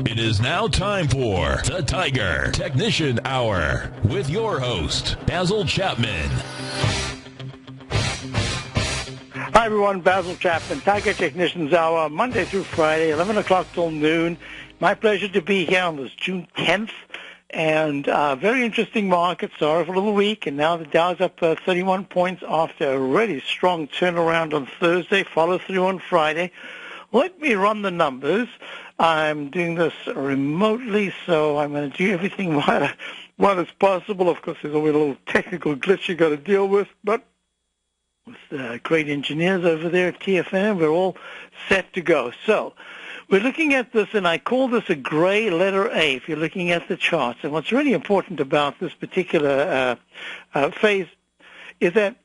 It is now time for the Tiger Technician Hour with your host, Basil Chapman. Hi, everyone. Basil Chapman, Tiger Technicians Hour, Monday through Friday, 11 o'clock till noon. My pleasure to be here on this June 10th. And very interesting market. Sorry for a little week. And now the Dow's up 31 points after a really strong turnaround on Thursday, follow through on Friday. Let me run the numbers. I'm doing this remotely, so I'm going to do everything while it's possible. Of course, there's always a little technical glitch you got to deal with, but with great engineers over there at TFN, we're all set to go. So we're looking at this, and I call this a gray letter A if you're looking at the charts. And what's really important about this particular phase is that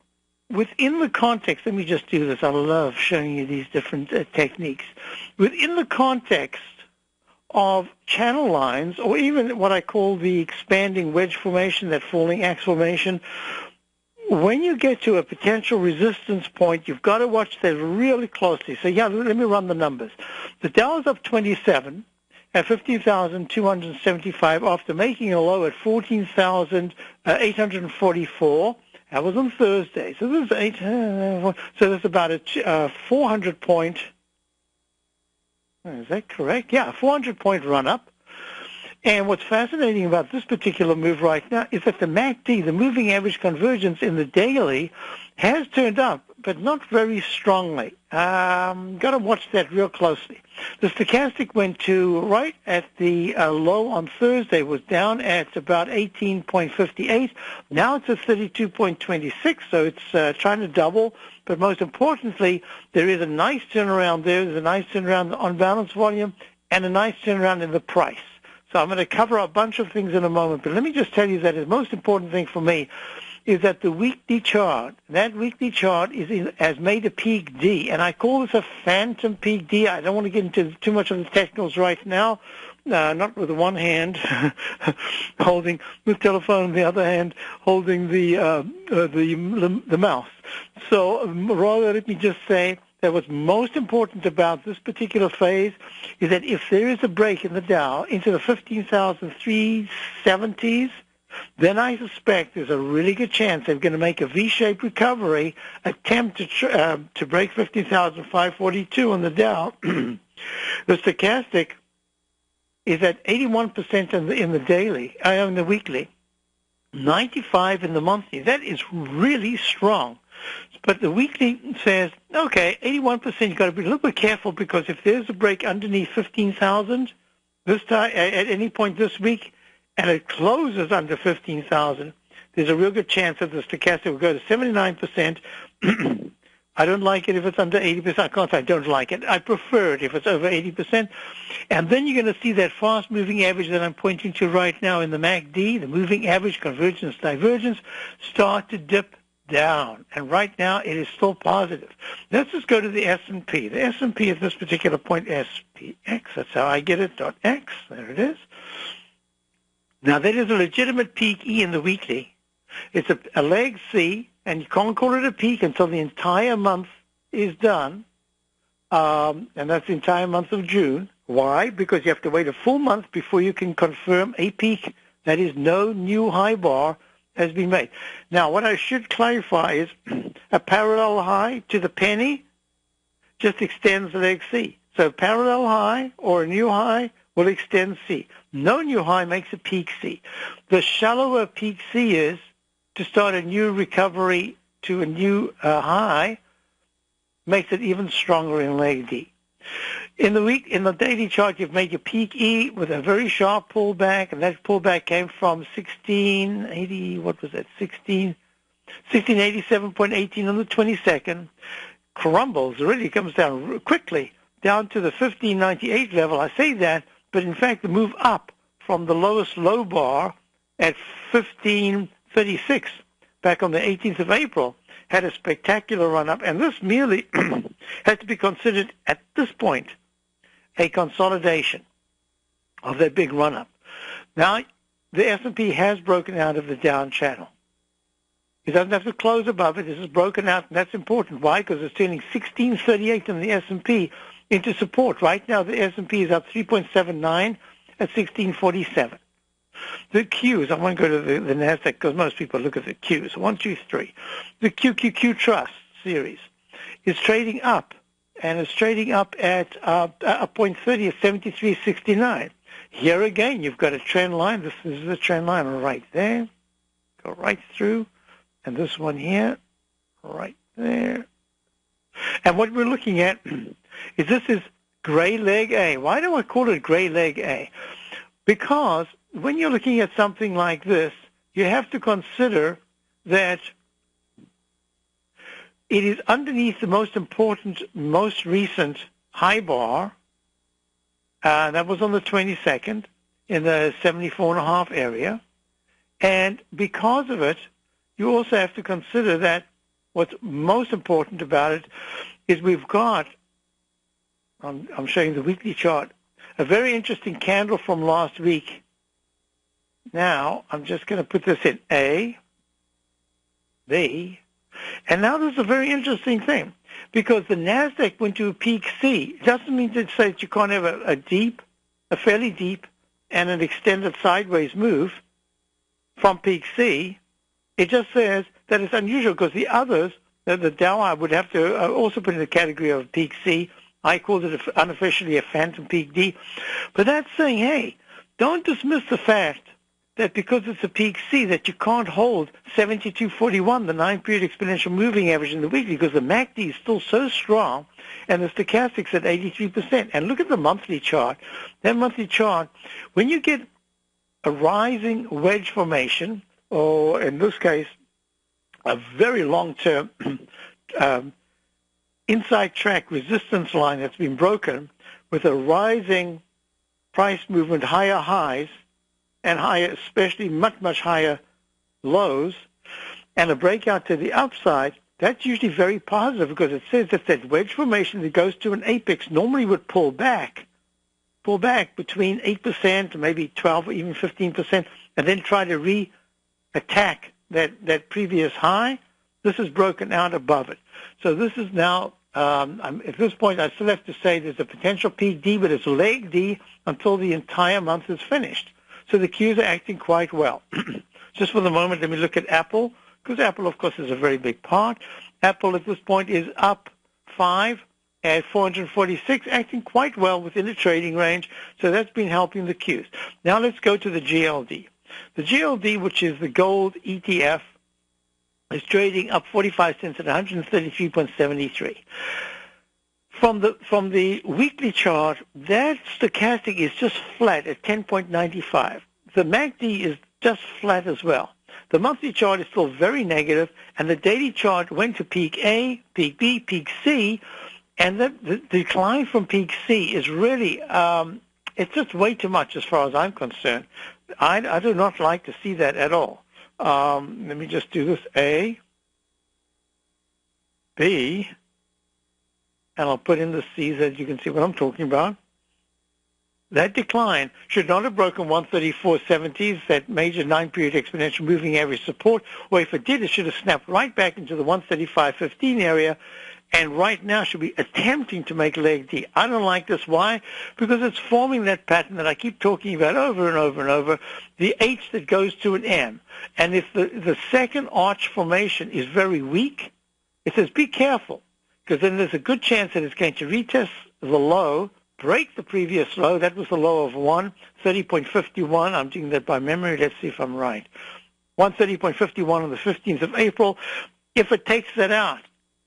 within the context, let me just do this. I love showing you these different techniques. Within the context of channel lines, or even what I call the expanding wedge formation, that falling axe formation, when you get to a potential resistance point, you've got to watch that really closely. So, yeah, let me run the numbers. The Dow is up 27 at 15,275 after making a low at 14,844. That was on Thursday. So this is so that's about a 400-point. Is that correct? Yeah, 400-point run-up. And what's fascinating about this particular move right now is that the MACD, the moving average convergence in the daily, has turned up, but not very strongly. Got to watch that real closely. The stochastic went to right at the low on Thursday, was down at about 18.58. Now it's at 32.26, so it's trying to double. But most importantly, there is a nice turnaround there. There's a nice turnaround on balance volume and a nice turnaround in the price. So I'm going to cover a bunch of things in a moment, but let me just tell you that the most important thing for me is that the weekly chart, that weekly chart has made a peak D, and I call this a phantom peak D. I don't want to get into too much of the technicals right now, not with one hand holding the telephone, and the other hand holding the mouse. So rather, let me just say that what's most important about this particular phase is that if there is a break in the Dow into the 15,370s, then I suspect there's a really good chance they're going to make a V-shaped recovery, attempt to break 15,542 on the Dow. The stochastic is at 81% in the daily, in the weekly, 95 in the monthly. That is really strong. But the weekly says, okay, 81%, you've got to be a little bit careful, because if there's a break underneath 15,000 this time at any point this week, and it closes under 15,000, there's a real good chance that the stochastic will go to 79%. I don't like it if it's under 80%. I can't say I don't like it. I prefer it if it's over 80%. And then you're going to see that fast-moving average that I'm pointing to right now in the MACD, the moving average, convergence, divergence, start to dip down. And right now it is still positive. Let's just go to the S&P. The S&P at this particular point, SPX, that's how I get it, .x, there it is. Now, that is a legitimate peak E in the weekly. It's a leg C, and you can't call it a peak until the entire month is done, and that's the entire month of June. Why? Because you have to wait a full month before you can confirm a peak. That is, no new high bar has been made. Now, what I should clarify is a parallel high to the penny just extends leg C. So parallel high or a new high will extend C. No new high makes a peak C. The shallower peak C is to start a new recovery to a new high, makes it even stronger in leg D. In the daily chart, you've made your peak E with a very sharp pullback, and that pullback came from 1680, what was that, 1687.18 on the 22nd, crumbles, really comes down quickly, down to the 1598 level. I say that, but in fact the move up from the lowest low bar at 1536 back on the 18th of April had a spectacular run-up, and this merely has to be considered at this point a consolidation of that big run-up. Now, the S&P has broken out of the down channel. It doesn't have to close above it. This is broken out, and that's important. Why? Because it's turning 1638 in the S&P into support. Right now, the S&P is up 3.79 at 1647. The Qs, I won't go to the NASDAQ because most people look at the Qs. 1, 2, 3. The QQQ Trust series is trading up, and it's trading up at a 0.30 at 73.69. Here again, you've got a trend line. This is the trend line right there. Go right through. And this one here, right there. And what we're looking at is this is gray leg A. Why do I call it gray leg A? Because when you're looking at something like this, you have to consider that it is underneath the most important, most recent high bar. That was on the 22nd in the 74.5 area. And because of it, you also have to consider that what's most important about it is we've got, I'm showing the weekly chart, a very interesting candle from last week. Now, I'm just going to put this in A, B, and now there's a very interesting thing, because the NASDAQ went to a peak C. It doesn't mean to say that you can't have a fairly deep, and an extended sideways move from peak C. It just says that it's unusual because the others, the Dow, I would have to also put in the category of peak C. I called it unofficially a phantom peak D. But that's saying, hey, don't dismiss the fact that because it's a peak C that you can't hold 72.41, the 9-period exponential moving average in the weekly, because the MACD is still so strong, and the stochastic's at 83%. And look at the monthly chart. That monthly chart, when you get a rising wedge formation, or in this case, a very long-term inside track resistance line that's been broken with a rising price movement, higher highs, and higher, especially much, much higher lows, and a breakout to the upside, that's usually very positive because it says that wedge formation that goes to an apex normally would pull back between 8% to maybe 12 or even 15%, and then try to re-attack that previous high. This is broken out above it. So this is now, at this point, I still have to say there's a potential peak D, but it's leg D until the entire month is finished. So the Qs are acting quite well. Just for the moment, let me look at Apple, because Apple, of course, is a very big part. Apple at this point is up 5 at 446, acting quite well within the trading range. So that's been helping the Qs. Now let's go to the GLD. The GLD, which is the gold ETF, is trading up 45 cents at 133.73. From the weekly chart, that stochastic is just flat at 10.95. The MACD is just flat as well. The monthly chart is still very negative, and the daily chart went to peak A, peak B, peak C, and the decline from peak C is really, it's just way too much as far as I'm concerned. I do not like to see that at all. Let me just do this. A, B, and I'll put in the C so that you can see what I'm talking about. That decline should not have broken 134.70s, that major 9-period exponential moving average support, or if it did, it should have snapped right back into the 135.15 area, and right now should be attempting to make leg D. I don't like this. Why? Because it's forming that pattern that I keep talking about over and over and over, the H that goes to an M. And if the second arch formation is very weak, it says be careful, because then there's a good chance that it's going to retest the low, break the previous low. That was the low of 130.51. I'm doing that by memory. Let's see if I'm right. 130.51 on the 15th of April. If it takes that out,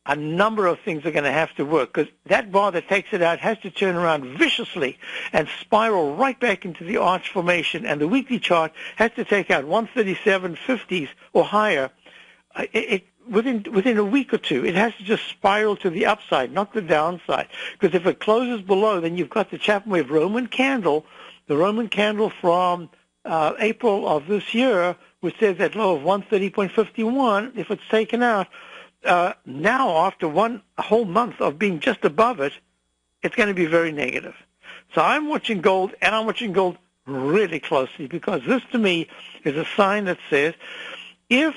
a number of things are going to have to work, because that bar that takes it out has to turn around viciously and spiral right back into the arch formation, and the weekly chart has to take out 137.50s or higher. Within a week or two, it has to just spiral to the upside, not the downside. Because if it closes below, then you've got the Chapman Wave Roman candle, the Roman candle from April of this year, which says that low of 130.51. If it's taken out, now after one whole month of being just above it, it's going to be very negative. So I'm watching gold, and I'm watching gold really closely, because this to me is a sign that says if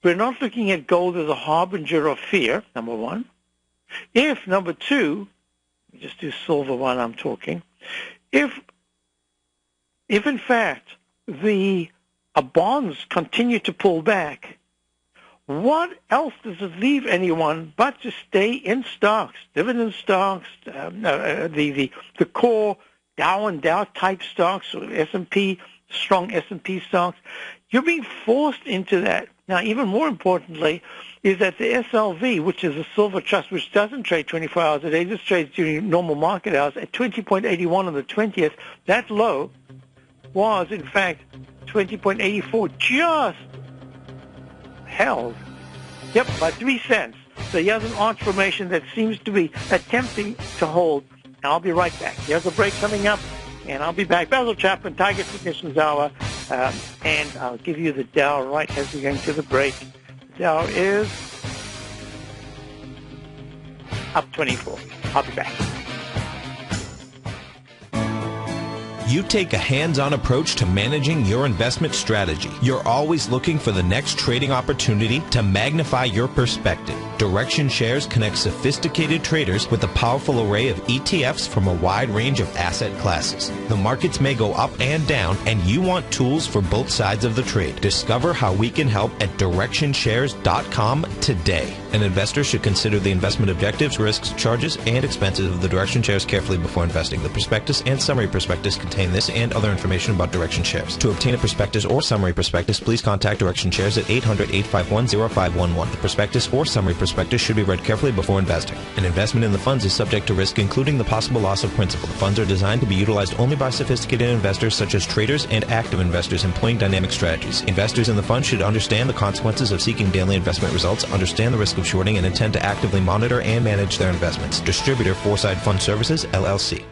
we're not looking at gold as a harbinger of fear, number one. If, number two, just do silver while I'm talking. If in fact the bonds continue to pull back, what else does it leave anyone but to stay in stocks, dividend stocks, the core Dow and Dow type stocks, or S&P, strong S&P stocks? You're being forced into that. Now, even more importantly, is that the SLV, which is a silver trust, which doesn't trade 24 hours a day, just trades during normal market hours, at 20.81 on the 20th, that low was, in fact, 20.84, just held, by 3 cents. So here's an arch formation that seems to be attempting to hold. And I'll be right back. Here's a break coming up, and I'll be back. Basil Chapman, Tiger Technicians Hour, and I'll give you the Dow right as we're going to the break. The Dow is up 24. I'll be back. You take a hands-on approach to managing your investment strategy. You're always looking for the next trading opportunity to magnify your perspective. Direction Shares connects sophisticated traders with a powerful array of ETFs from a wide range of asset classes. The markets may go up and down, and you want tools for both sides of the trade. Discover how we can help at DirectionShares.com today. An investor should consider the investment objectives, risks, charges, and expenses of the Direction Shares carefully before investing. The prospectus and summary prospectus contain this and other information about Direction Shares. To obtain a prospectus or summary prospectus, please contact Direction Shares at 800-851-0511. The prospectus or summary prospectus should be read carefully before investing. An investment in the funds is subject to risk, including the possible loss of principal. The funds are designed to be utilized only by sophisticated investors such as traders and active investors employing dynamic strategies. Investors in the fund should understand the consequences of seeking daily investment results, understand the risk of shorting, and intend to actively monitor and manage their investments. Distributor, Foreside Fund Services, LLC.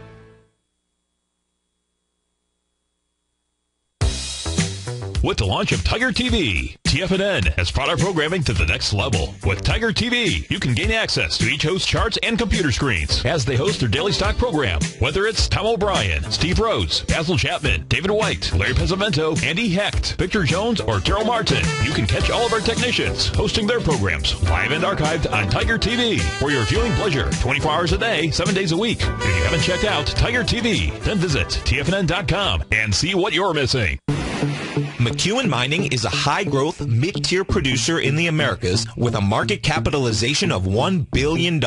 With the launch of Tiger TV, TFNN has brought our programming to the next level. With Tiger TV, you can gain access to each host's charts and computer screens as they host their daily stock program. Whether it's Tom O'Brien, Steve Rhodes, Basil Chapman, David White, Larry Pezzamento, Andy Hecht, Victor Jones, or Terrell Martin, you can catch all of our technicians hosting their programs live and archived on Tiger TV for your viewing pleasure 24 hours a day, 7 days a week. If you haven't checked out Tiger TV, then visit TFNN.com and see what you're missing. McEwen Mining is a high-growth, mid-tier producer in the Americas with a market capitalization of $1 billion.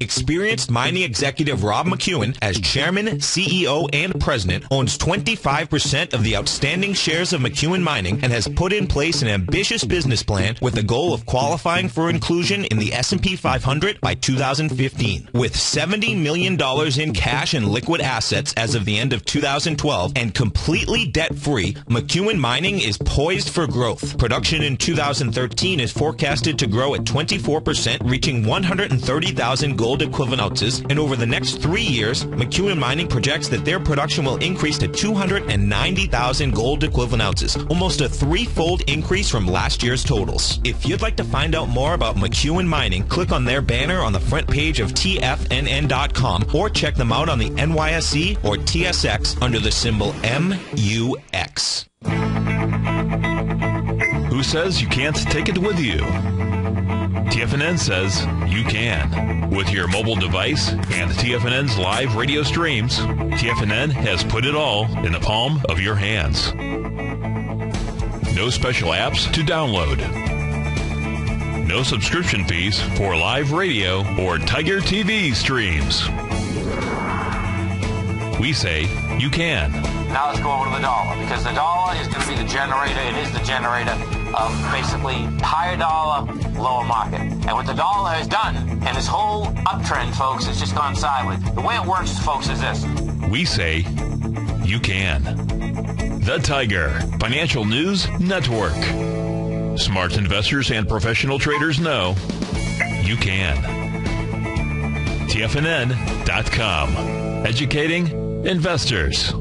Experienced mining executive Rob McEwen, as chairman, CEO, and president, owns 25% of the outstanding shares of McEwen Mining and has put in place an ambitious business plan with the goal of qualifying for inclusion in the S&P 500 by 2015. With $70 million in cash and liquid assets as of the end of 2012 and completely debt-free, McEwen Mining is poised for growth. Production in 2013 is forecasted to grow at 24%, reaching 130,000 gold equivalent ounces, and over the next 3 years, McEwen Mining projects that their production will increase to 290,000 gold equivalent ounces, almost a threefold increase from last year's totals. If you'd like to find out more about McEwen Mining, click on their banner on the front page of TFNN.com or check them out on the NYSE or TSX under the symbol MUX. Who says you can't take it with you? TFNN says you can. With your mobile device and TFNN's live radio streams, TFNN has put it all in the palm of your hands. No special apps to download. No subscription fees for live radio or Tiger TV streams. We say you can. Now let's go over to the dollar, because the dollar is going to be the generator. It is the generator of basically higher dollar, lower market. And what the dollar has done, and this whole uptrend, folks, has just gone sideways. The way it works, folks, is this. We say you can. The Tiger Financial News Network. Smart investors and professional traders know you can. TFNN.com. Educating investors.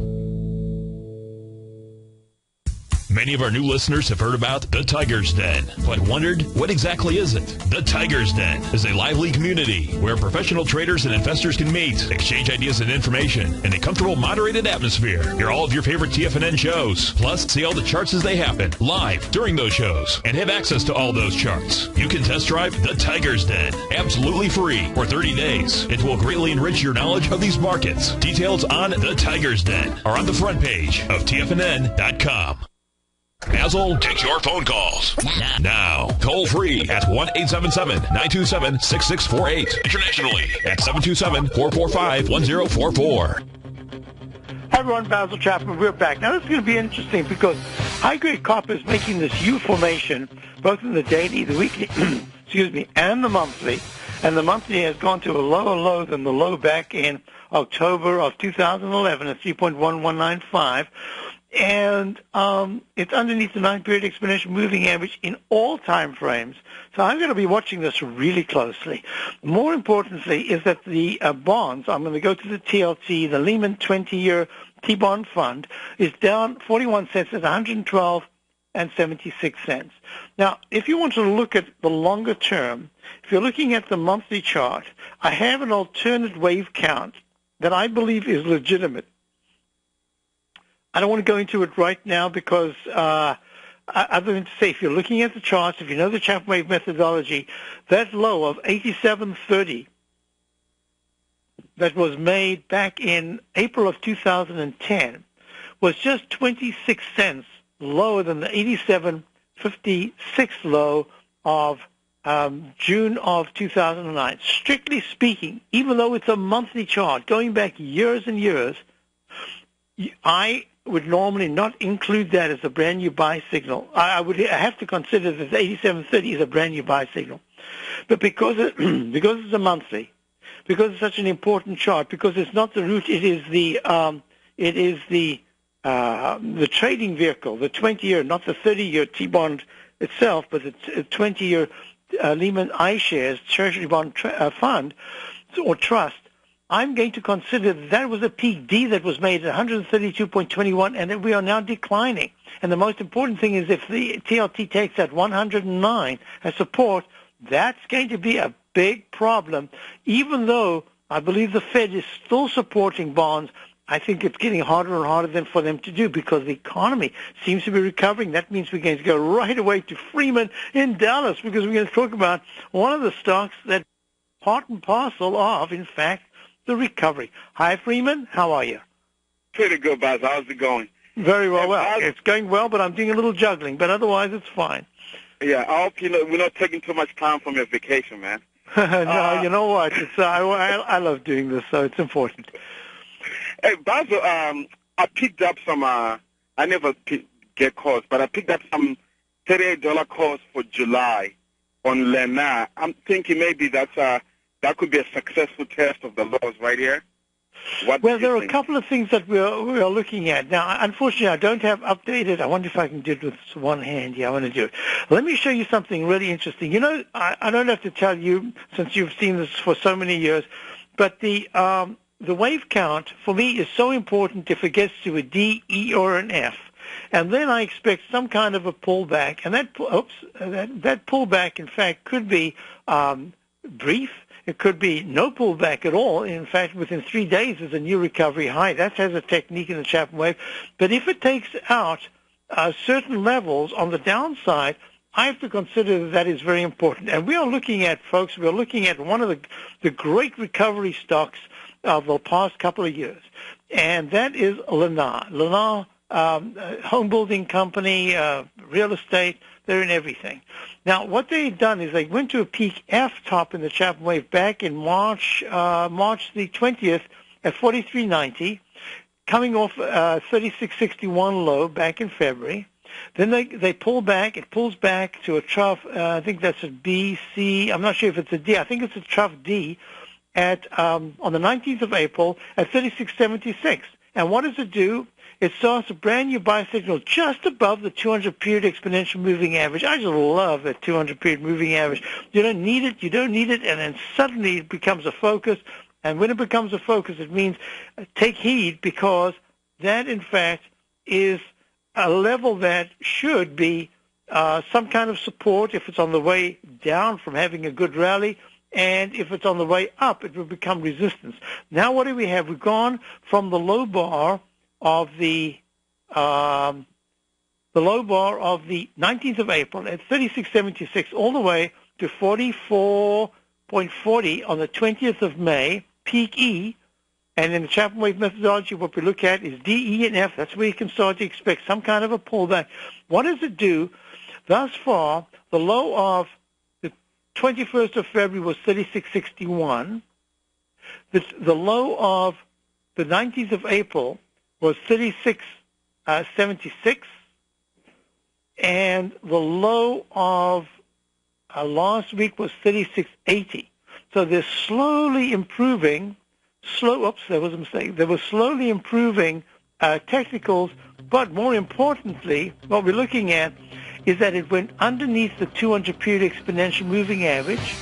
Many of our new listeners have heard about the Tiger's Den, but wondered, what exactly is it? The Tiger's Den is a lively community where professional traders and investors can meet, exchange ideas and information in a comfortable, moderated atmosphere. Hear all of your favorite TFNN shows, plus see all the charts as they happen live during those shows, and have access to all those charts. You can test drive the Tiger's Den absolutely free for 30 days. It will greatly enrich your knowledge of these markets. Details on the Tiger's Den are on the front page of TFNN.com. Basil takes your phone calls now. Toll free at 1-877-927-6648. Internationally at 727-445-1044. Hi everyone, Basil Chapman. We're back. Now this is going to be interesting because high-grade copper is making this U formation both in the daily, the weekly, and the monthly. And the monthly has gone to a lower low than the low back in October of 2011 at 3.1195. And it's underneath the 9-period exponential moving average in all time frames. So I'm going to be watching this really closely. More importantly is that the bonds, I'm going to go to the TLT, the Lehman 20-year T-bond fund, is down 41 cents at 112.76. Now, if you want to look at the longer term, if you're looking at the monthly chart, I have an alternate wave count that I believe is legitimate. I don't want to go into it right now because other than to say, if you're looking at the charts, if you know the Chapman wave methodology, that low of 87.30 that was made back in April of 2010 was just 26 cents lower than the 87.56 low of June of 2009. Strictly speaking, even though it's a monthly chart, going back years and years, I would normally not include that as a brand new buy signal. I have to consider that 87.30 is a brand new buy signal. But because it's a monthly, because it's such an important chart, because it's not the root, it is the trading vehicle, the 20-year, not the 30-year T-bond itself, but the 20-year Lehman iShares Treasury Bond Fund or Trust. I'm going to consider that was a peak D that was made at 132.21 and that we are now declining. And the most important thing is if the TLT takes that 109 as support, that's going to be a big problem. Even though I believe the Fed is still supporting bonds, I think it's getting harder and harder for them to do because the economy seems to be recovering. That means we're going to go right away to Freeman in Dallas because we're going to talk about one of the stocks that part and parcel of, in fact, the recovery. Hi, Freeman. How are you? Pretty good, Basil. How's it going? Very well. It's going well, but I'm doing a little juggling. But otherwise, it's fine. Yeah, I hope we're not taking too much time from your vacation, man. No, you know what? It's I love doing this, so it's important. Hey, Basil, I picked up some, I never get calls, but I picked up some $38 calls for July on Lena. I'm thinking maybe that could be a successful test of the lows right here. Well, there are a couple of things that we are looking at. Now, unfortunately, I don't have updated. I wonder if I can do it with one hand. Yeah, I want to do it. Let me show you something really interesting. You know, I don't have to tell you, since you've seen this for so many years, but the wave count, for me, is so important if it gets to a D, E, or an F. And then I expect some kind of a pullback. And that pullback, in fact, could be brief. It could be no pullback at all. In fact, within 3 days is a new recovery high. That has a technique in the Chapman wave. But if it takes out certain levels on the downside, I have to consider that is very important. And we are looking at, folks, we're looking at one of the great recovery stocks of the past couple of years. And that is Lennar. Lennar, home building company, real estate, they're in everything. Now, what they've done is they went to a peak F top in the Chapman wave back in March the 20th at 43.90, coming off 36.61 low back in February. Then they pull back. It pulls back to a trough. I think that's a B, C. I'm not sure if it's a D. I think it's a trough D at on the 19th of April at 36.76. And what does it do? It starts a brand new buy signal just above the 200-period exponential moving average. I just love that 200-period moving average. You don't need it, and then suddenly it becomes a focus. And when it becomes a focus, it means take heed because that, in fact, is a level that should be some kind of support if it's on the way down from having a good rally, and if it's on the way up, it will become resistance. Now what do we have? We've gone from the low bar of the 19th of April at 36.76 all the way to 44.40 on the 20th of May, peak E. And in the Chapman wave methodology, what we look at is D, E, and F. That's where you can start to expect some kind of a pullback. What does it do? Thus far, the low of the 21st of February was 36.61. The low of the 19th of April was 36.76. And the low of last week was 36.80. So they're slowly improving. Oops, there was a mistake. They were slowly improving technicals, but more importantly, what we're looking at is that it went underneath the 200-period exponential moving average,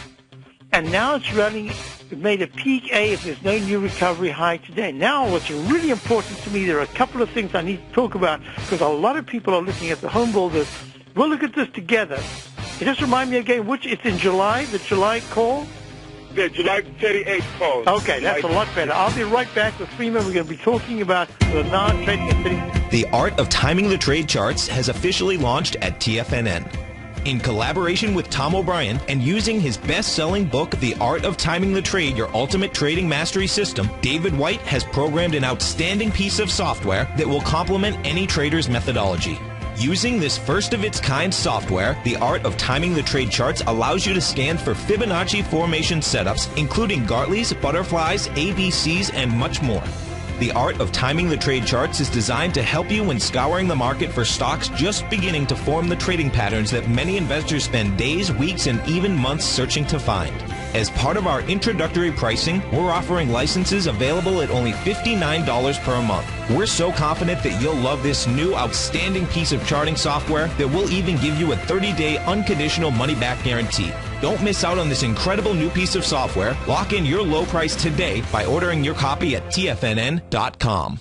and now it's running. It made a peak A if there's no new recovery high today. Now, what's really important to me, there are a couple of things I need to talk about because a lot of people are looking at the home builders. We'll look at this together. Just remind me again, it's in July, the July call? The July 38th call. Okay, that's a lot better. I'll be right back with Freeman. We're going to be talking about the non-trading at The Art of Timing the Trade Charts has officially launched at TFNN. In collaboration with Tom O'Brien and using his best-selling book, The Art of Timing the Trade, Your Ultimate Trading Mastery System, David White has programmed an outstanding piece of software that will complement any trader's methodology. Using this first-of-its-kind software, The Art of Timing the Trade Charts allows you to scan for Fibonacci formation setups, including Gartley's, butterflies, ABCs, and much more. The Art of Timing the Trade Charts is designed to help you when scouring the market for stocks just beginning to form the trading patterns that many investors spend days, weeks, and even months searching to find. As part of our introductory pricing, we're offering licenses available at only $59 per month. We're so confident that you'll love this new outstanding piece of charting software that we'll even give you a 30-day unconditional money-back guarantee. Don't miss out on this incredible new piece of software. Lock in your low price today by ordering your copy at tfnn.com.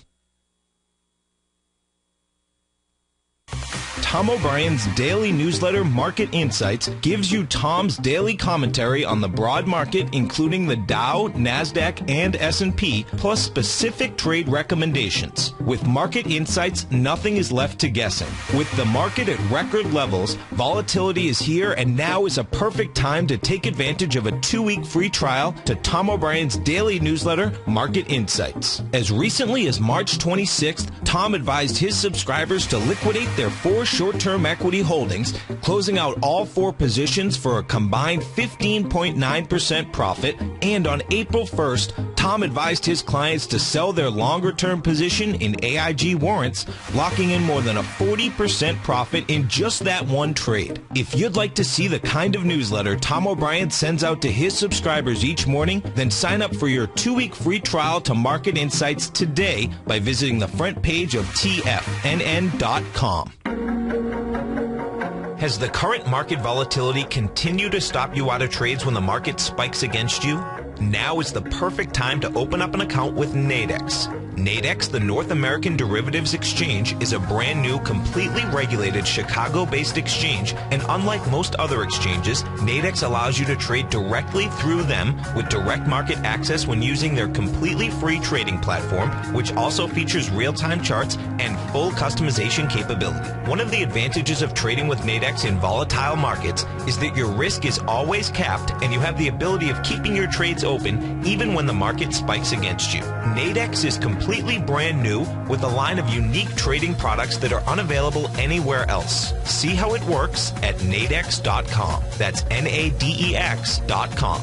Tom O'Brien's daily newsletter, Market Insights, gives you Tom's daily commentary on the broad market, including the Dow, NASDAQ, and S&P, plus specific trade recommendations. With Market Insights, nothing is left to guessing. With the market at record levels, volatility is here, and now is a perfect time to take advantage of a 2-week free trial to Tom O'Brien's daily newsletter, Market Insights. As recently as March 26th, Tom advised his subscribers to liquidate their 4 short-term equity holdings, closing out all 4 positions for a combined 15.9% profit, and on April 1st, Tom advised his clients to sell their longer-term position in AIG warrants, locking in more than a 40% profit in just that one trade. If you'd like to see the kind of newsletter Tom O'Brien sends out to his subscribers each morning, then sign up for your 2-week free trial to Market Insights today by visiting the front page of tfnn.com. Has the current market volatility continued to stop you out of trades when the market spikes against you? Now is the perfect time to open up an account with Nadex. Nadex, the North American Derivatives Exchange, is a brand new, completely regulated Chicago-based exchange, and unlike most other exchanges, Nadex allows you to trade directly through them with direct market access when using their completely free trading platform, which also features real-time charts and full customization capability. One of the advantages of trading with Nadex in volatile markets is that your risk is always capped and you have the ability of keeping your trades open even when the market spikes against you. Nadex is completely brand new with a line of unique trading products that are unavailable anywhere else. See how it works at nadex.com. That's NADEX.com.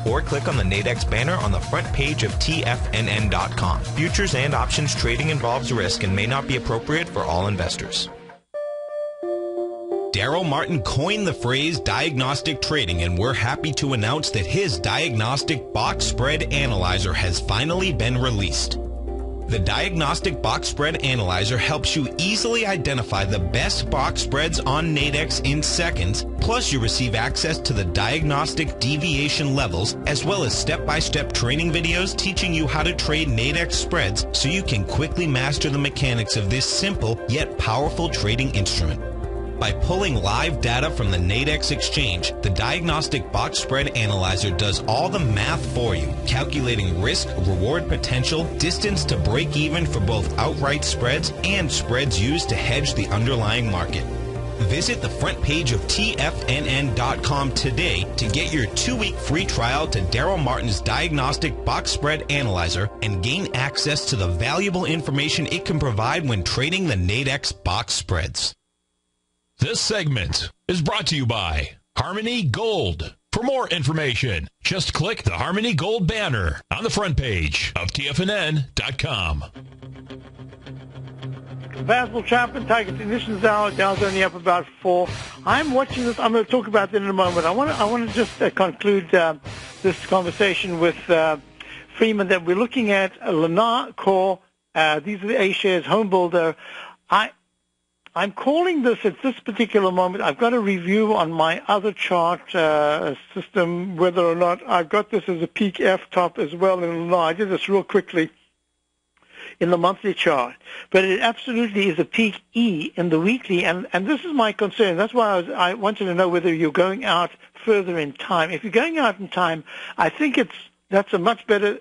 Or click on the Nadex banner on the front page of tfnn.com. Futures and options trading involves risk and may not be appropriate for all investors. Daryl Martin coined the phrase diagnostic trading, and we're happy to announce that his diagnostic box spread analyzer has finally been released. The Diagnostic Box Spread Analyzer helps you easily identify the best box spreads on Nadex in seconds, plus you receive access to the diagnostic deviation levels, as well as step-by-step training videos teaching you how to trade Nadex spreads so you can quickly master the mechanics of this simple yet powerful trading instrument. By pulling live data from the Nadex exchange, the Diagnostic Box Spread Analyzer does all the math for you, calculating risk, reward potential, distance to break even for both outright spreads and spreads used to hedge the underlying market. Visit the front page of TFNN.com today to get your 2-week free trial to Daryl Martin's Diagnostic Box Spread Analyzer and gain access to the valuable information it can provide when trading the Nadex box spreads. This segment is brought to you by Harmony Gold. For more information, just click the Harmony Gold banner on the front page of TFNN.com. Basil Chapman, Tiger Conditions Hour. Dow's only up about 4. I'm watching this. I'm going to talk about that in a moment. I want to just conclude this conversation with Freeman that we're looking at Lennar Core. These are the A-shares, home builder. I'm calling this at this particular moment. I've got a review on my other chart system, whether or not I've got this as a peak F top as well. And I did this real quickly in the monthly chart. But it absolutely is a peak E in the weekly. And this is my concern. That's why I wanted to know whether you're going out further in time. If you're going out in time, I think that's a much better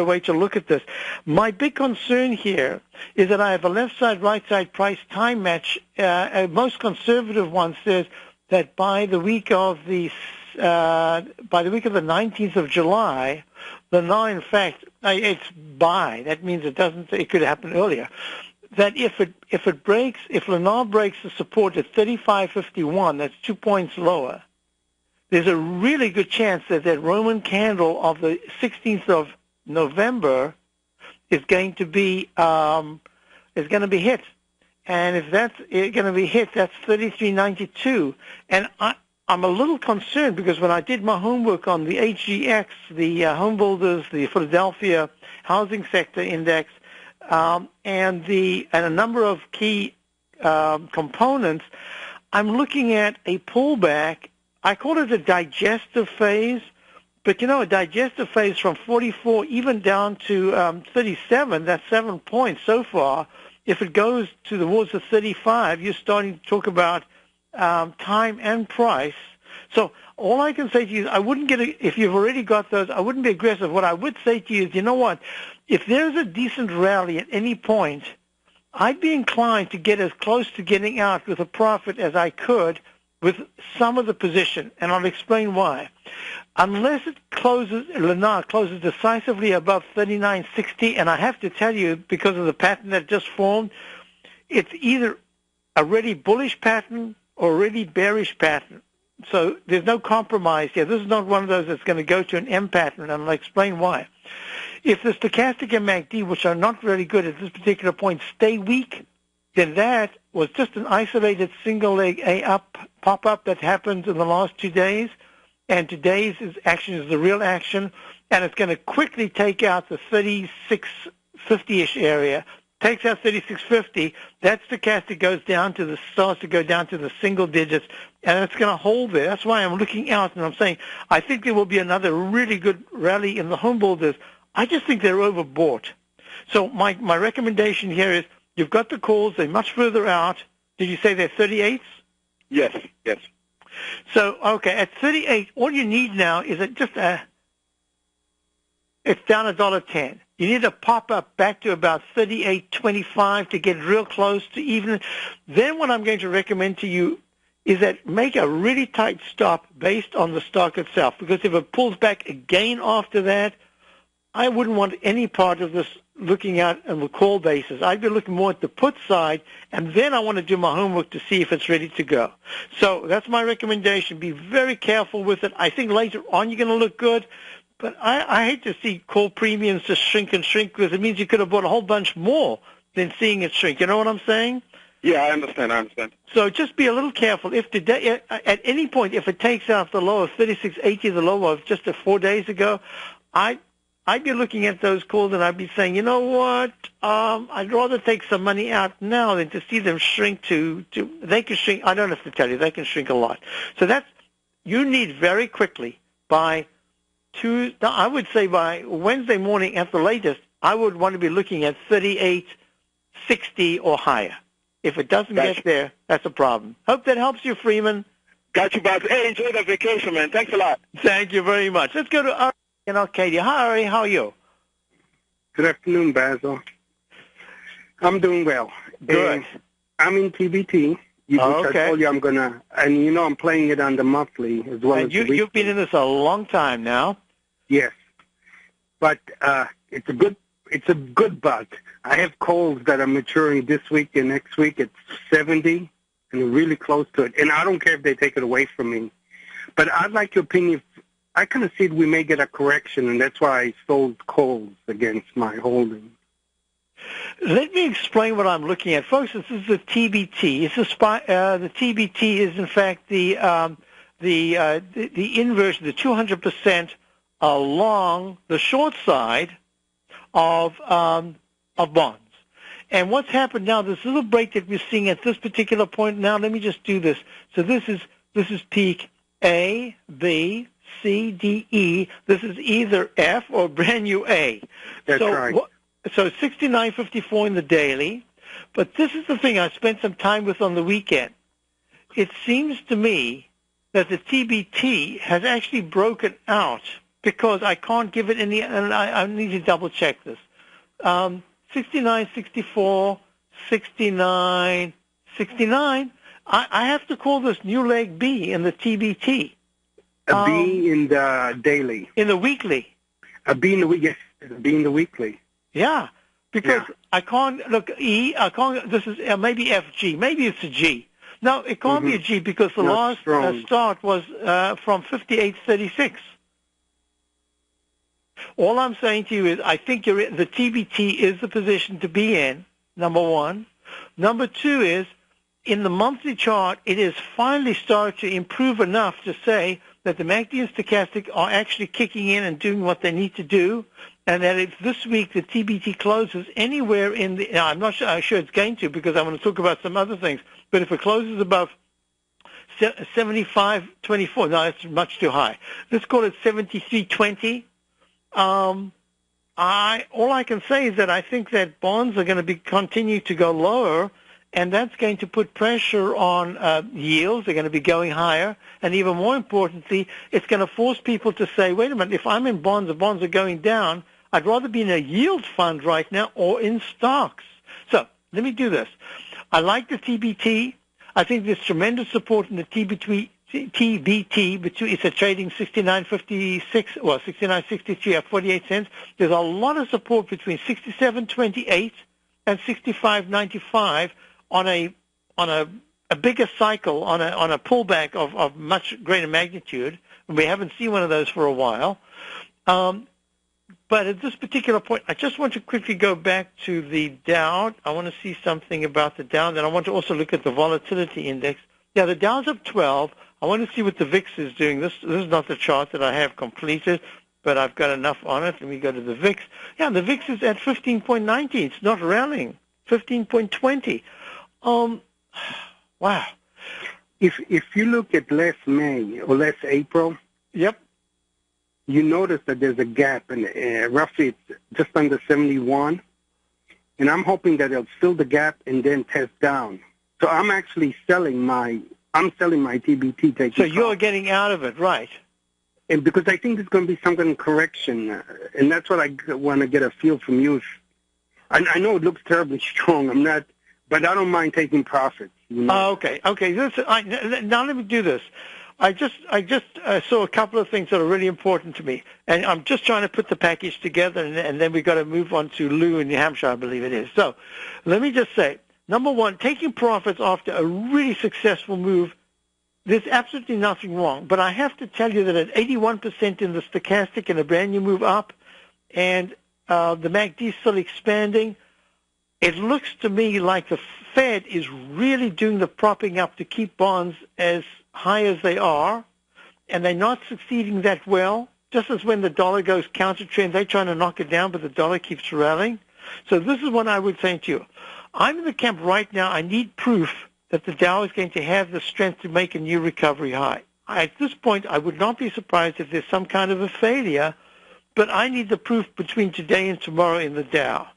way to look at this. My big concern here is that I have a left side, right side price time match. Most conservative one says that by the week of the 19th of July, Lennar, in fact, it's buy. That means it could happen earlier. That if Lennar breaks the support at 35.51, that's 2 points lower, there's a really good chance that that Roman candle of the 16th of November is going to be hit. And if that's going to be hit, that's 33.92. And I'm a little concerned because when I did my homework on the HGX, the home builders, the Philadelphia housing sector index, and a number of key components, I'm looking at a pullback. I call it a digestive phase, but a digestive phase from 44 even down to 37, that's 7 points so far. If it goes towards the 35, you're starting to talk about time and price. So all I can say to you is I wouldn't if you've already got those, I wouldn't be aggressive. What I would say to you is, you know what, if there's a decent rally at any point, I'd be inclined to get as close to getting out with a profit as I could with some of the position, and I'll explain why. Unless Lennar closes decisively above 39.60, and I have to tell you, because of the pattern that just formed, it's either a really bullish pattern or a really bearish pattern. So there's no compromise here. This is not one of those that's going to go to an M pattern, and I'll explain why. If the stochastic and MACD, which are not very good at this particular point, stay weak, then that was just an isolated single leg pop-up that happened in the last 2 days, and today's action is the real action, and it's going to quickly take out the 3650-ish area. Takes out 3650, that stochastic starts to go down to the single digits, and it's going to hold there. That's why I'm looking out, and I'm saying I think there will be another really good rally in the home builders. I just think they're overbought. So my recommendation here is, you've got the calls. They're much further out. Did you say they're 38s? Yes. So, okay, at 38, all you need now is it's down $1.10. You need to pop up back to about 38.25 to get real close to even. Then what I'm going to recommend to you is that make a really tight stop based on the stock itself, because if it pulls back again after that, I wouldn't want any part of this looking at on the call basis. I'd be looking more at the put side, and then I want to do my homework to see if it's ready to go. So that's my recommendation. Be very careful with it. I think later on you're going to look good, but I hate to see call premiums just shrink and shrink, because it means you could have bought a whole bunch more than seeing it shrink. You know what I'm saying? Yeah, I understand. So just be a little careful. If today, at any point, if it takes out the low of 36.80, the low of just 4 days ago, I'd be looking at those calls and I'd be saying, you know what, I'd rather take some money out now than to see them shrink to they can shrink, I don't have to tell you, they can shrink a lot. So you need very quickly by I would say by Wednesday morning at the latest, I would want to be looking at 38.60 or higher. If it doesn't get there, that's a problem. Hope that helps you, Freeman. Got you, Basil. Hey, enjoy the vacation, man. Thanks a lot. Thank you very much. Let's go to Ari in Arcadia. Hi, Ari. How are you? Good afternoon, Basil. I'm doing well. Good. I'm in TBT. I told you I'm going to, and I'm playing it on the monthly as well as the weekly. You've been in this a long time now. Yes. But it's a good but. I have calls that are maturing this week and next week at 70 and really close to it. And I don't care if they take it away from me. But I'd like your opinion. I kind of see we may get a correction, and that's why I sold calls against my holding. Let me explain what I'm looking at, folks. This is the TBT. The TBT is, in fact, the inverse, the 200% along the short side of bonds. And what's happened now? This little break that we're seeing at this particular point. Now, let me just do this. So this is peak A, B, C, D, E. This is either F or brand new A. That's right. So 69.54 in the daily, but this is the thing I spent some time with on the weekend. It seems to me that the TBT has actually broken out because I can't give it any, and I need to double check this. 69.64, 69, 69. I have to call this new leg B in the TBT. A B in the daily. In the weekly. A B in the week. Yes, a B in the weekly. Yeah, because I can't look E. I can't. This is maybe FG. Maybe it's a G. No, it can't be a G because the last start was from 58.36. All I'm saying to you is I think the TBT is the position to be in. Number one. Number two is in the monthly chart, it has finally started to improve enough to say that the MACD and stochastic are actually kicking in and doing what they need to do. And that if this week the TBT closes anywhere in the, now I'm not sure it's going to because I'm going to talk about some other things, but if it closes above 75.24, no, that's much too high. Let's call it 73.20. All I can say is that I think that bonds are going to continue to go lower, and that's going to put pressure on yields. They're going to be going higher. And even more importantly, it's going to force people to say, wait a minute, if I'm in bonds, the bonds are going down, I'd rather be in a yield fund right now or in stocks. So let me do this. I like the TBT. I think there's tremendous support in the TBT. It's a trading 69.56, well, 69.63 at 48 cents. There's a lot of support between 67.28 and 65.95 on a bigger cycle, on a pullback of much greater magnitude. And we haven't seen one of those for a while. But at this particular point, I just want to quickly go back to the Dow. I want to see something about the Dow. Then I want to also look at the volatility index. Yeah, the Dow's up 12. I want to see what the VIX is doing. This is not the chart that I have completed, but I've got enough on it. Let me go to the VIX. Yeah, the VIX is at 15.19. It's not rallying. 15.20. Wow. If you look at last May or last April, yep, you notice that there's a gap, and roughly it's just under 71. And I'm hoping that it'll fill the gap and then test down. So I'm actually selling my TBT. So you're getting out of it, right? And because I think there's going to be some kind of correction, and that's what I want to get a feel from you. I know it looks terribly strong. I'm not, but I don't mind taking profits. You know? Okay. Now let me do this. I just saw a couple of things that are really important to me, and I'm just trying to put the package together, and then we've got to move on to Lou in New Hampshire, I believe it is. So let me just say, number one, taking profits after a really successful move, there's absolutely nothing wrong. But I have to tell you that at 81% in the stochastic and a brand new move up, and the MACD is still expanding, it looks to me like the Fed is really doing the propping up to keep bonds as high as they are, and they're not succeeding that well. just as when the dollar goes counter-trend, they're trying to knock it down, but the dollar keeps rallying. So this is what I would say to you. I'm in the camp right now. I need proof that the Dow is going to have the strength to make a new recovery high. At this point, I would not be surprised if there's some kind of a failure, but I need the proof between today and tomorrow in the Dow.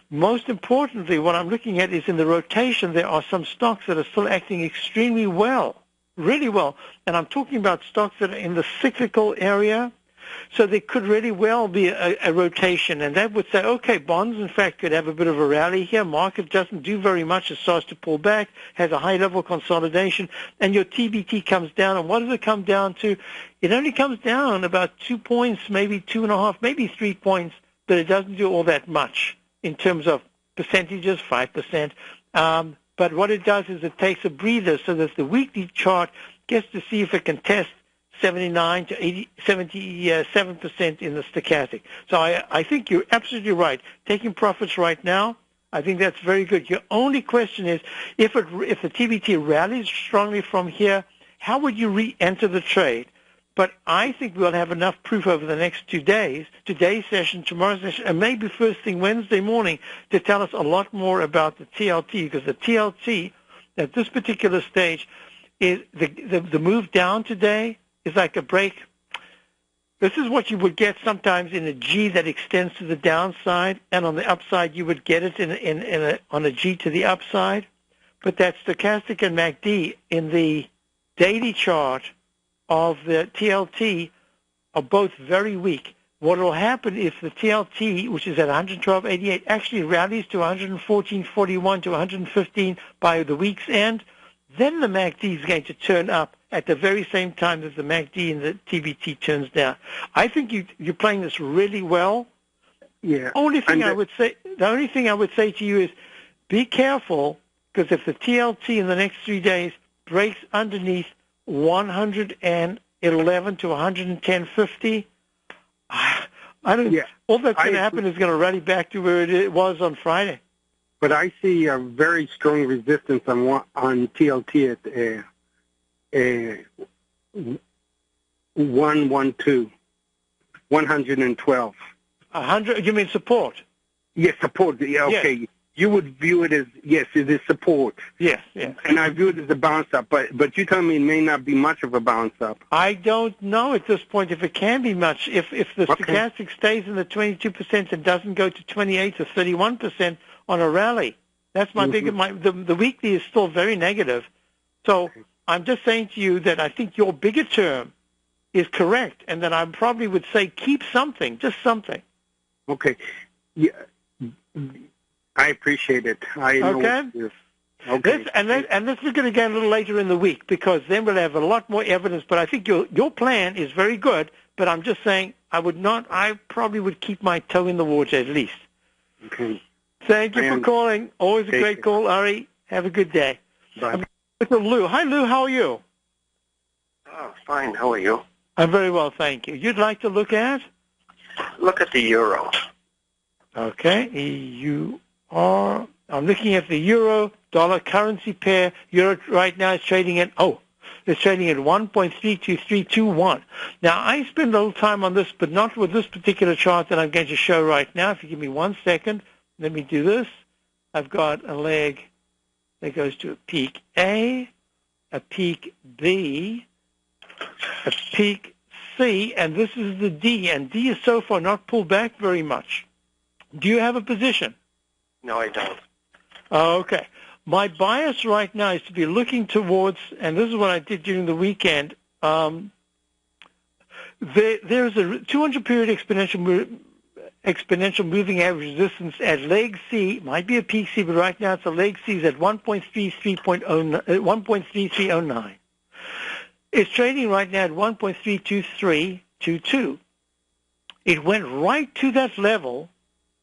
Most importantly, what I'm looking at is in the rotation, there are some stocks that are still acting extremely well, really well. And I'm talking about stocks that are in the cyclical area. So there could really well be a rotation, and that would say, okay, bonds, in fact, could have a bit of a rally here. Market doesn't do very much. It starts to pull back, has a high-level consolidation, and your TBT comes down. And what does it come down to? It only comes down about 2 points, maybe 2.5, maybe 3 points, but it doesn't do all that much in terms of percentages, 5%. But what it does is it takes a breather so that the weekly chart gets to see if it can test 79 to 77% in the stochastic. So I think you're absolutely right. Taking profits right now, I think that's very good. Your only question is, if the TBT rallies strongly from here, how would you re-enter the trade? But I think we'll have enough proof over the next 2 days, today's session, tomorrow's session, and maybe first thing Wednesday morning, to tell us a lot more about the TLT, because the TLT at this particular stage is the move down today is like a break. This is what you would get sometimes in a G that extends to the downside, and on the upside you would get it on a G to the upside. But that stochastic and MACD in the daily chart of the TLT are both very weak. What will happen if the TLT, which is at 112.88, actually rallies to 114.41 to 115 by the week's end, then the MACD is going to turn up at the very same time that the MACD and the TBT turns down. I think you're playing this really well. Yeah. The only thing I would say to you is be careful, because if the TLT in the next 3 days breaks underneath 111 to 110.50, I don't. Yeah. All that's going to happen is going to rally back to where it was on Friday. But I see a very strong resistance on TLT at 112. 100. You mean support? Yes, support. Yeah, okay. Yes. You would view it as, yes, it is support. Yes, yes. And I view it as a bounce up, but you tell me it may not be much of a bounce up. I don't know at this point if it can be much. If the stochastic stays in the 22% and doesn't go to 28 to 31% on a rally, that's my big. The weekly is still very negative. So I'm just saying to you that I think your bigger term is correct, and that I probably would say keep something, just something. Okay. Yeah. I appreciate it. I know what it is. Okay. This is going to get a little later in the week, because then we'll have a lot more evidence. But I think your plan is very good. But I'm just saying I probably would keep my toe in the water at least. Okay. Thank you for calling. Always a great call, Ari. Have a good day. Bye. Lou. Hi, Lou. How are you? Oh, fine. How are you? I'm very well, thank you. You'd like to look at? Look at the euro. Okay. I'm looking at the euro-dollar currency pair. Euro right now is trading at 1.32321. Now, I spend a little time on this, but not with this particular chart that I'm going to show right now. If you give me 1 second, let me do this. I've got a leg that goes to a peak A, a peak B, a peak C, and this is the D. And D is so far not pulled back very much. Do you have a position? No, I don't. Okay. My bias right now is to be looking towards, and this is what I did during the weekend, there's a 200-period exponential moving average resistance at leg C. Might be a peak C, but right now it's a leg C is at 1.3309. It's trading right now at 1.32322. It went right to that level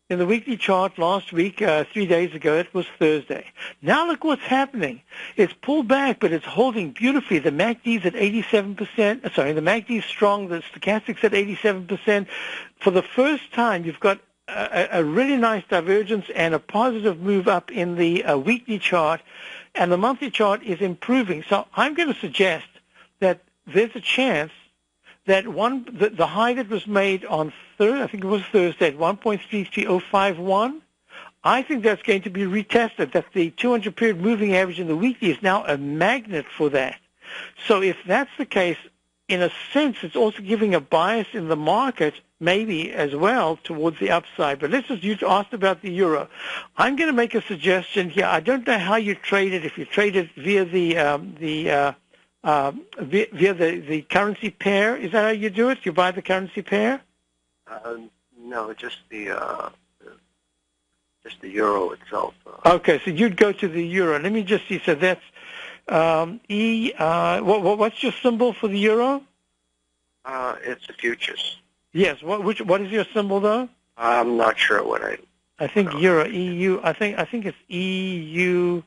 in the weekly chart last week, 3 days ago. It was Thursday. Now look what's happening. It's pulled back, but it's holding beautifully. The MACD's at 87%. Sorry, the MACD's strong. The stochastic's at 87%. For the first time, you've got a really nice divergence and a positive move up in the weekly chart, and the monthly chart is improving. So I'm going to suggest that there's a chance that the high that was made on I think it was Thursday at 1.33051, I think that's going to be retested. That the 200-period moving average in the weekly is now a magnet for that. So if that's the case, in a sense, it's also giving a bias in the market, maybe as well, towards the upside. But let's just, you asked about the euro. I'm going to make a suggestion here. I don't know how you trade it. If you trade it via the currency pair, is that how you do it? You buy the currency pair? No, just the euro itself. Okay, so you'd go to the euro. Let me just see. So that's what's your symbol for the euro? It's the futures. Yes. What is your symbol though? I'm not sure what I think euro EU. I think it's EU.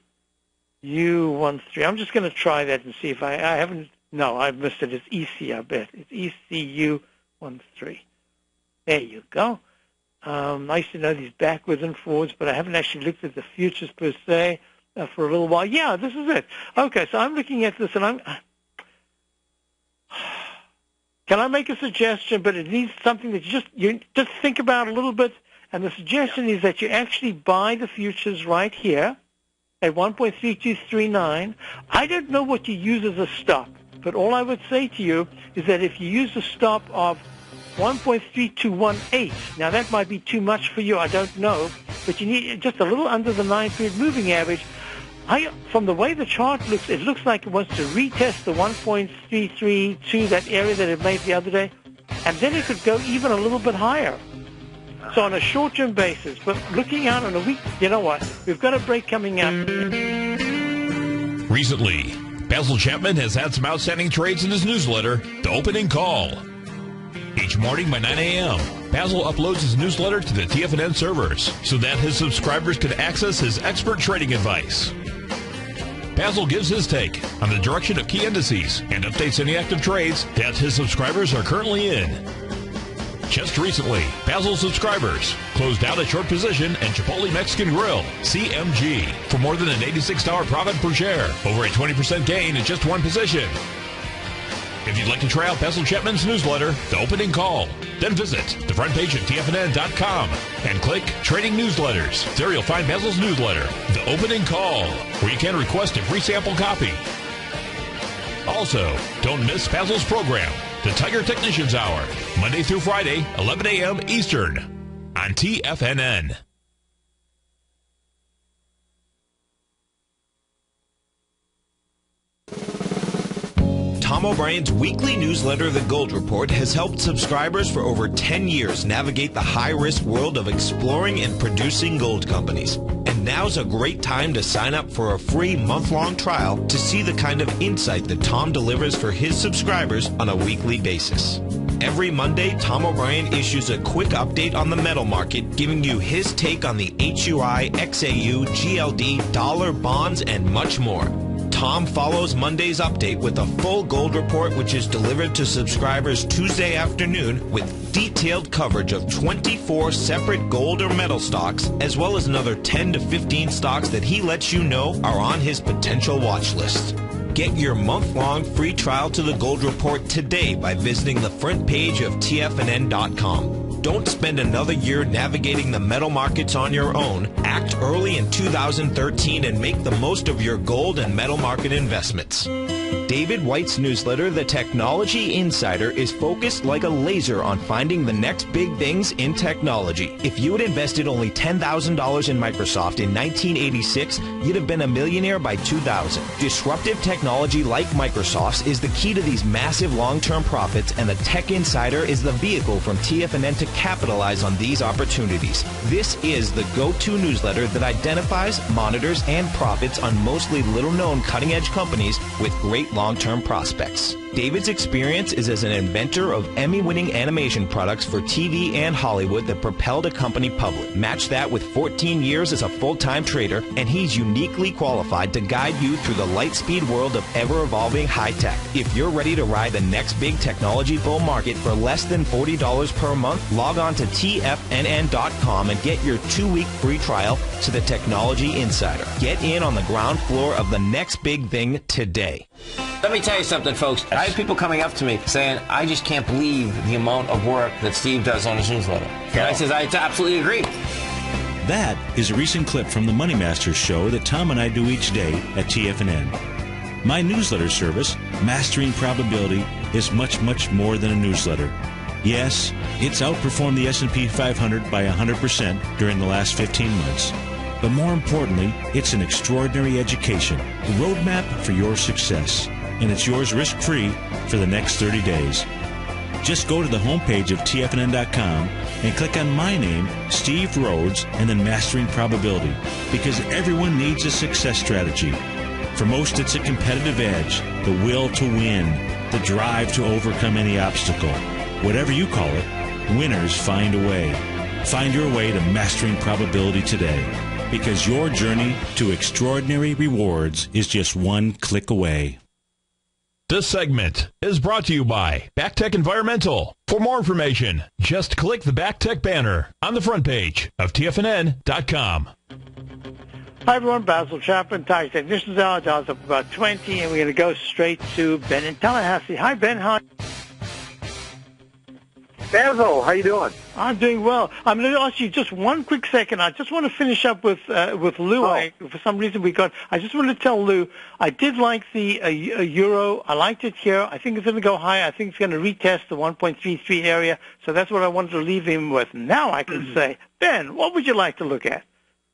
U13. I'm just going to try that and see if I haven't. No, I've missed it. It's EC. I bet it's ECU13. There you go. I used to know these backwards and forwards, but I haven't actually looked at the futures per se for a little while. Yeah, this is it. Okay, so I'm looking at this, and can I make a suggestion? But it needs something that you just think about a little bit. And the suggestion is that you actually buy the futures right here at 1.3239. I don't know what you use as a stop, but all I would say to you is that if you use a stop of 1.3218, now that might be too much for you, I don't know, but you need just a little under the 9-period moving average. From the way the chart looks, it looks like it wants to retest the 1.332, that area that it made the other day, and then it could go even a little bit higher. So on a short-term basis, but looking out on a week, you know what? We've got a break coming up. Recently, Basil Chapman has had some outstanding trades in his newsletter, The Opening Call. Each morning by 9 a.m., Basil uploads his newsletter to the TFNN servers so that his subscribers can access his expert trading advice. Basil gives his take on the direction of key indices and updates any active trades that his subscribers are currently in. Just recently, Basil subscribers closed out a short position in Chipotle Mexican Grill, CMG, for more than an $86 profit per share, over a 20% gain in just one position. If you'd like to try out Basil Chapman's newsletter, The Opening Call, then visit the front page of TFNN.com and click Trading Newsletters. There you'll find Basil's newsletter, The Opening Call, where you can request a free sample copy. Also, don't miss Basil's program, The Tiger Technicians Hour, Monday through Friday, 11 a.m. Eastern, on TFNN. Tom O'Brien's weekly newsletter, The Gold Report, has helped subscribers for over 10 years navigate the high-risk world of exploring and producing gold companies. And now's a great time to sign up for a free month-long trial to see the kind of insight that Tom delivers for his subscribers on a weekly basis. Every Monday, Tom O'Brien issues a quick update on the metal market, giving you his take on the HUI, XAU, GLD, dollar, bonds, and much more. Tom follows Monday's update with a full gold report, which is delivered to subscribers Tuesday afternoon with detailed coverage of 24 separate gold or metal stocks, as well as another 10 to 15 stocks that he lets you know are on his potential watch list. Get your month-long free trial to the Gold Report today by visiting the front page of TFNN.com. Don't spend another year navigating the metal markets on your own. Act early in 2013 and make the most of your gold and metal market investments. David White's newsletter, The Technology Insider, is focused like a laser on finding the next big things in technology. If you had invested only $10,000 in Microsoft in 1986, you'd have been a millionaire by 2000. Disruptive technology like Microsoft's is the key to these massive long-term profits, and the Tech Insider is the vehicle from TFNN to capitalize on these opportunities. This is the go-to newsletter that identifies, monitors, and profits on mostly little-known cutting-edge companies with great long-term prospects. David's experience is as an inventor of Emmy-winning animation products for TV and Hollywood that propelled a company public. Match that with 14 years as a full-time trader, and he's uniquely qualified to guide you through the light-speed world of ever-evolving high-tech. If you're ready to ride the next big technology bull market for less than $40 per month, log on to TFNN.com and get your 2-week free trial to the Technology Insider. Get in on the ground floor of the next big thing today. Let me tell you something, folks. I have people coming up to me saying, I just can't believe the amount of work that Steve does on his newsletter. And I says, I absolutely agree. That is a recent clip from the Money Masters show that Tom and I do each day at TFNN. My newsletter service, Mastering Probability, is much, much more than a newsletter. Yes, it's outperformed the S&P 500 by 100% during the last 15 months. But more importantly, it's an extraordinary education, a roadmap for your success. And it's yours risk-free for the next 30 days. Just go to the homepage of TFNN.com and click on my name, Steve Rhodes, and then Mastering Probability, because everyone needs a success strategy. For most, it's a competitive edge, the will to win, the drive to overcome any obstacle. Whatever you call it, winners find a way. Find your way to Mastering Probability today, because your journey to extraordinary rewards is just one click away. This segment is brought to you by BackTech Environmental. For more information, just click the BackTech banner on the front page of TFNN.com. Hi, everyone. Basil Chapman, Tiger Technicians Hour. Dial's up about 20, and we're going to go straight to Ben in Tallahassee. Hi, Ben. Hi. Basil, how you doing? I'm doing well. I'm going to ask you just one quick second. I just want to finish up with Lou. For some reason I just want to tell Lou, I did like the euro. I liked it here. I think it's going to go high. I think it's going to retest the 1.33 area. So that's what I wanted to leave him with. Now I can say, Ben, what would you like to look at?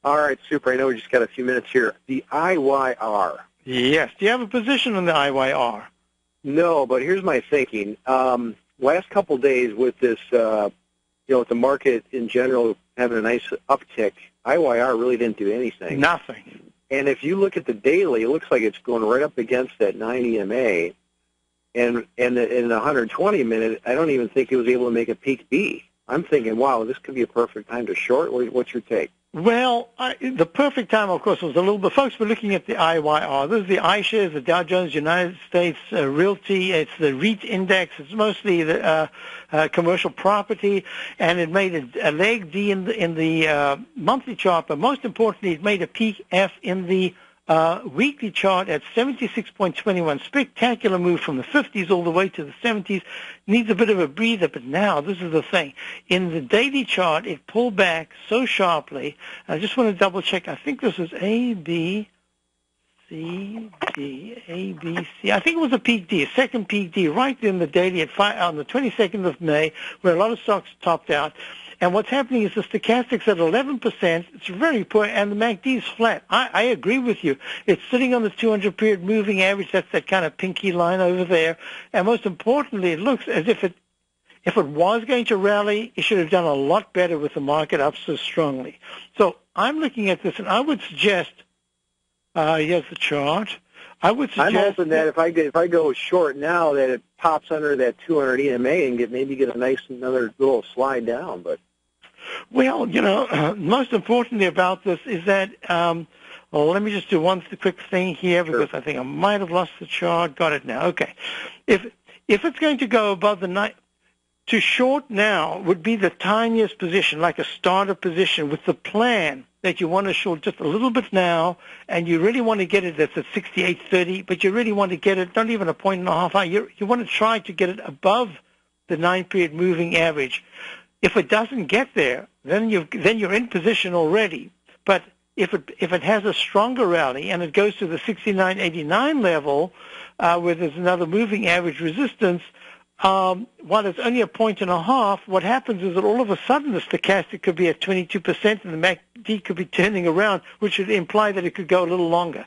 All right, super. I know we just got a few minutes here. The IYR. Yes. Do you have a position on the IYR? No, but here's my thinking. Last couple of days with this, with the market in general having a nice uptick, IYR really didn't do anything. Nothing. And if you look at the daily, it looks like it's going right up against that 9 EMA. And in the 120-minute, I don't even think it was able to make a peak B. I'm thinking, wow, this could be a perfect time to short. What's your take? Well, the perfect time, of course, was a little bit. Folks were looking at the IYR. This is the iShares, the Dow Jones United States Realty. It's the REIT index. It's mostly the commercial property, and it made a leg D in the monthly chart. But most importantly, it made a peak F in the weekly chart at 76.21. Spectacular move from the 50s all the way to the 70s. Needs a bit of a breather, but now, this is the thing. In the daily chart, it pulled back so sharply. I just want to double check. I think this is A, B, C, D, A, B, C. I think it was a peak D, a second peak D, right in the daily on the 22nd of May, where a lot of stocks topped out. And what's happening is the stochastic's at 11%. It's very poor, and the MACD is flat. I agree with you. It's sitting on the 200-period moving average. That's that kind of pinky line over there. And most importantly, it looks as if it was going to rally, it should have done a lot better with the market up so strongly. So I'm looking at this, and I would suggest, here's the chart. I'm hoping that if I go short now, that it pops under that 200 EMA and get another little slide down. But well, most importantly about this is that. Let me just do one quick thing here because I think I might have lost the chart. Got it now. Okay, if it's going to go above the night. To short now would be the tiniest position, like a starter position, with the plan that you want to short just a little bit now, and you really want to get it at 68.30, but you really want to get it not even a point and a half high. You want to try to get it above the 9-period moving average. If it doesn't get there, then you're in position already. But if it has a stronger rally and it goes to the 69.89 level, where there's another moving average resistance. While it's only a point and a half, what happens is that all of a sudden the stochastic could be at 22% and the MACD could be turning around, which would imply that it could go a little longer.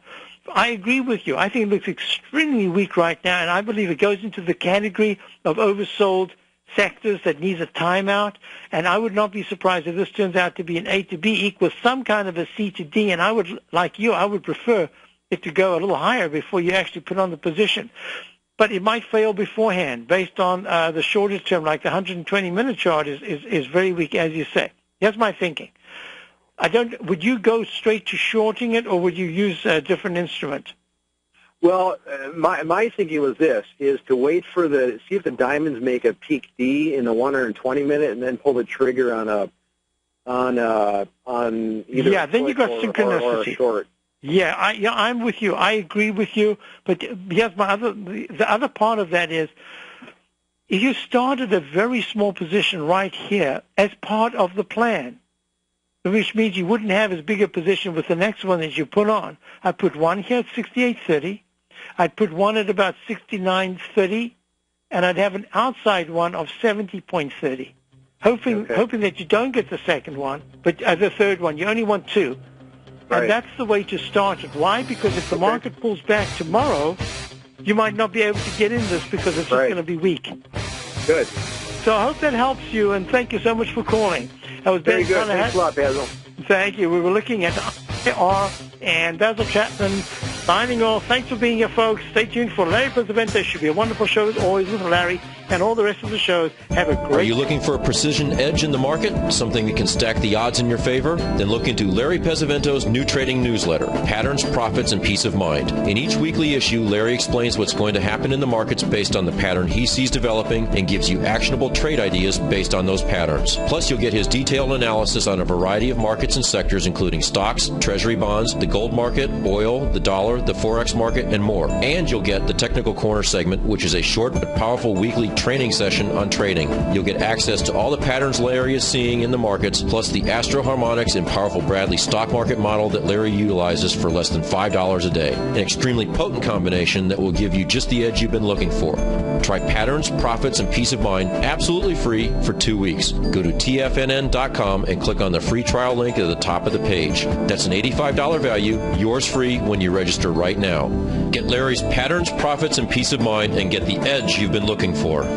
I agree with you. I think it looks extremely weak right now, and I believe it goes into the category of oversold sectors that needs a timeout, and I would not be surprised if this turns out to be an A to B equals some kind of a C to D, and I would, like you, I would prefer it to go a little higher before you actually put on the position. But it might fail beforehand based on the shorter term, like the 120-minute chart is very weak, as you say. Here's my thinking. Would you go straight to shorting it, or would you use a different instrument? Well, my thinking was this, is to wait for see if the diamonds make a peak D in the 120-minute and then pull the trigger on either then you got synchronicity. Or a short. Yeah, I'm with you. I agree with you. But here's the other part of that is, if you started a very small position right here as part of the plan, which means you wouldn't have as big a position with the next one as you put on. I put one here at 68.30. I'd put one at about 69.30, and I'd have an outside one of 70.30. Hoping that you don't get the second one, but the third one. You only want two. Right. And that's the way to start it. Why? Because if the market pulls back tomorrow, you might not be able to get in this because it's just going to be weak. Good. So I hope that helps you, and thank you so much for calling. That was very good. Thanks a lot, Basil. Thank you. We were looking at IR and Basil Chapman signing off. Thanks for being here, folks. Stay tuned for Larry Pesavento. Should be a wonderful show as always with Larry and all the rest of the shows. Have a great Are you looking for a precision edge in the market? Something that can stack the odds in your favor? Then look into Larry Pesavento's new trading newsletter, Patterns, Profits, and Peace of Mind. In each weekly issue, Larry explains what's going to happen in the markets based on the pattern he sees developing and gives you actionable trade ideas based on those patterns. Plus, you'll get his detailed analysis on a variety of markets and sectors, including stocks, treasury bonds, the gold market, oil, the dollar, the Forex market, and more. And you'll get the Technical Corner segment, which is a short but powerful weekly training session on trading. You'll get access to all the patterns Larry is seeing in the markets, plus the Astro Harmonics and powerful Bradley stock market model that Larry utilizes for less than $5 a day. An extremely potent combination that will give you just the edge you've been looking for. Try Patterns, Profits, and Peace of Mind absolutely free for 2 weeks. Go to tfnn.com and click on the free trial link at the top of the page. That's an $85 value, yours free when you register right now. Get Larry's Patterns, Profits, and Peace of Mind and get the edge you've been looking for.